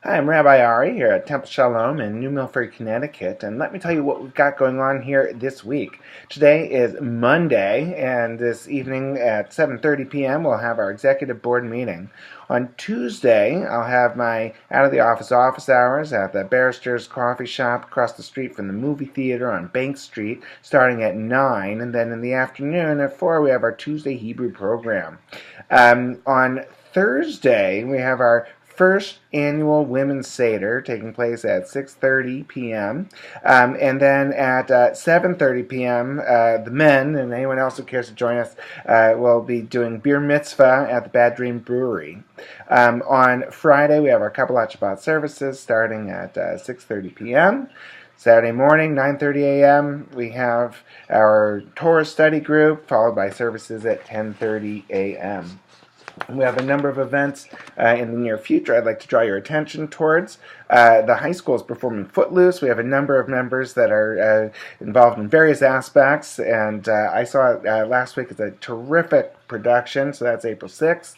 Hi, I'm Rabbi Ari here at Temple Shalom in New Milford, Connecticut, and let me tell you what we've got going on here this week. Today is Monday, and this evening at 7:30 p.m. we'll have our executive board meeting. On Tuesday, I'll have my out-of-the-office office hours at the Barrister's Coffee Shop across the street from the movie theater on Bank Street, starting at 9, and then in the afternoon at 4 we have our Tuesday Hebrew program. On Thursday, we have our first annual Women's Seder taking place at 6:30 p.m. And then at 7:30 p.m., the men and anyone else who cares to join us will be doing beer mitzvah at the Bad Dream Brewery. On Friday, we have our Kabbalat Shabbat services starting at 6:30 p.m. Saturday morning, 9:30 a.m., we have our Torah study group, followed by services at 10:30 a.m. We have a number of events in the near future I'd like to draw your attention towards. The high school is performing Footloose. We have a number of members that are involved in various aspects, and I saw it last week as a terrific production, so that's April 6th.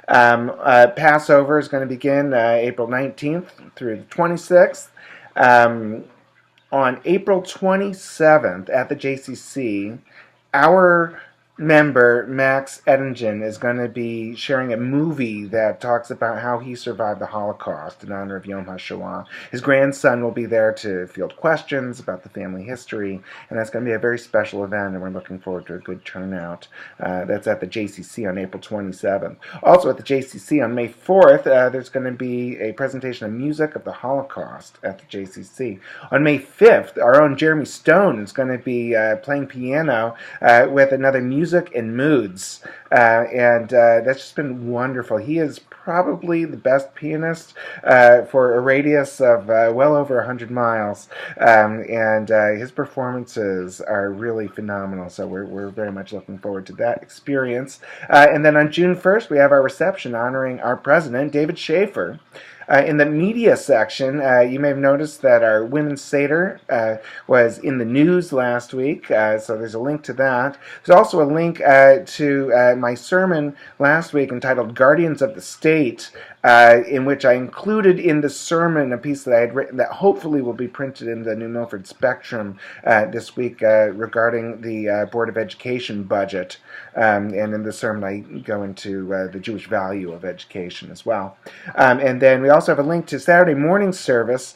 Passover is going to begin April 19th through the 26th. On April 27th at the JCC, our member Max Eddingen is going to be sharing a movie that talks about how he survived the Holocaust in honor of Yom HaShoah. His grandson will be there to field questions about the family history, and that's going to be a very special event, and we're looking forward to a good turnout. That's at the JCC on April 27th. Also at the JCC on May 4th, there's going to be a presentation of music of the Holocaust at the JCC. On May 5th, our own Jeremy Stone is going to be playing piano with another music and moods, and that's just been wonderful. He is probably the best pianist for a radius of well over 100 miles, and his performances are really phenomenal, so we're very much looking forward to that experience. And then on June 1st, we have our reception honoring our president, David Schaefer. In the media section, you may have noticed that our Women's Seder was in the news last week, so there's a link to that. There's also a link to my sermon last week entitled Guardians of the State, in which I included in the sermon a piece that I had written that hopefully will be printed in the New Milford Spectrum this week regarding the Board of Education budget. And in the sermon I go into the Jewish value of education as well. And then we also have a link to Saturday morning service,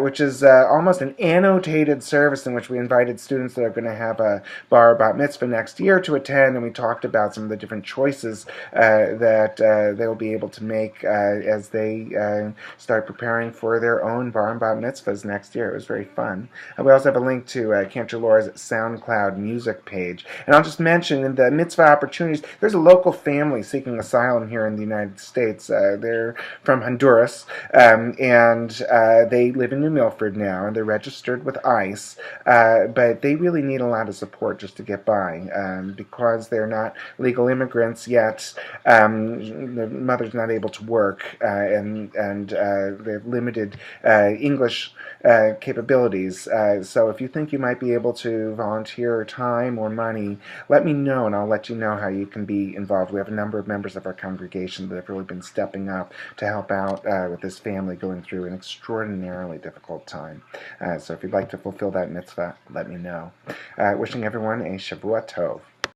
which is almost an annotated service in which we invited students that are going to have a bar bat mitzvah next year to attend, and we talked about some of the different choices that they will be able to make as they start preparing for their own bar and bat mitzvahs next year. It was very fun. We also have a link to Cantor Laura's SoundCloud music page. And I'll just mention in the mitzvah opportunities, there's a local family seeking asylum here in the United States. They're from Honduras, and they live in New Milford now, and they're registered with ICE, but they really need a lot of support just to get by, because they're not legal immigrants yet. The mother's not able to work, and they have limited English capabilities. So if you think you might be able to volunteer time or money, let me know, and I'll let you know how you can be involved. We have a number of members of our congregation that have really been stepping up to help out with this family going through an extraordinarily difficult time. So if you'd like to fulfill that mitzvah, let me know. Wishing everyone a Shavua Tov.